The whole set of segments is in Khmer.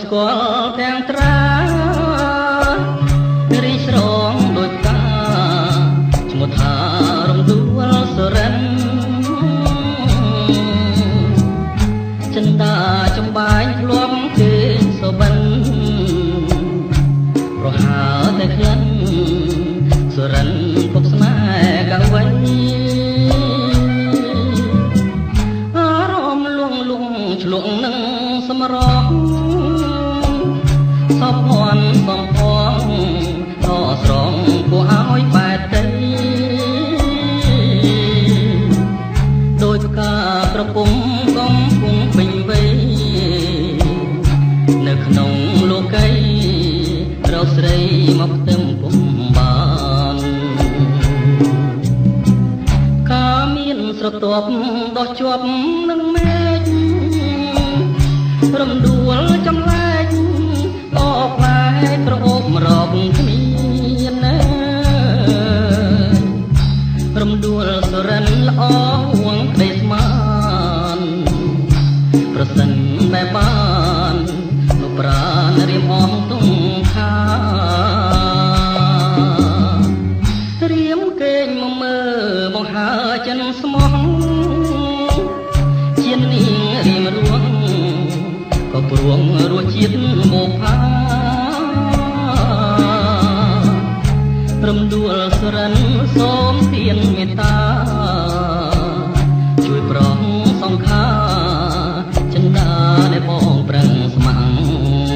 ស្គាល់ទាំងត្រារីស្រងដូចតាឈ្មោះថារំដួលសរិនចិន្តាចំបាញ់ធ្លាប់គេសបិនប្រហើតែក្លិនសរិនពកស្នេហ៍កៅវៃអារម្មណ៍លងលងឆ្លងនឹងសម្រងសពភ័ណ្ឌសំផងតស្រងគួរឲ្យបែកដីដោយផ្កាក្រពុំកំពុងពេញវ័យនៅក្នុងលោកីរកស្រីមកផ្ទឹមពុំបានកាមានស្រទាប់ដោះជាប់នឹងមេឃរំដួលចម្លែកក៏ផ្លែក្រអូបរកគ្មានណារំដួលសរិនល្អហួងក្តីស្មានប្រសិនតែបានលោកប្រាណរៀមអងទុំខារៀមកេងមកមើលបង្ហើចិនស្មោះជានាងរៀមរួងក៏ព្រួងរសជាតិមកផារំដួលសរិនសូមទានមេត្តាជួយប្រងសង្ខាចិន្តាដែលបងប្រឹងស្ម័គ្រ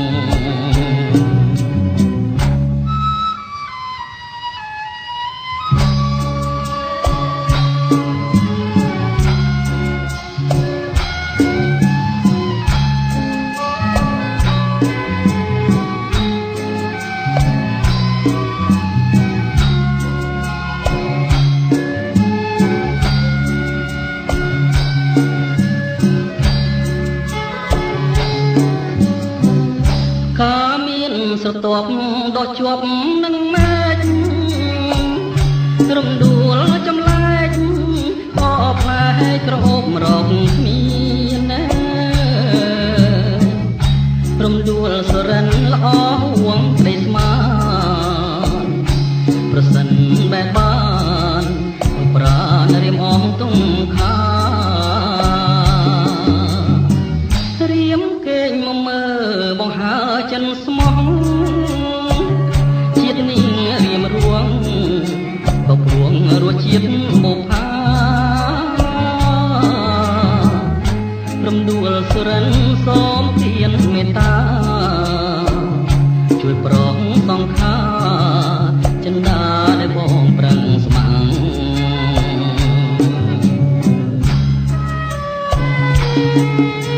ស្រទាប់ដោះជាប់នឹងមេឃរំដួលចម្លែកក៏ផ្លែក្រអូបរកគ្មានណារំដួលសរិនល្អហួងក្តីស្មានប្រសិនបែបបានប្រាណរៀមអងទុំខារៀមកេងមកមើលបង្ហើចិនស្មោះជាតិនាងរៀមរួងក៏ព្រួងរសជាតិមកផារំដួលសរិនសូមទានមេត្តាជួយប្រងសង្ខាចិន្តាដែលបងប្រឹងស្ម័គ្រ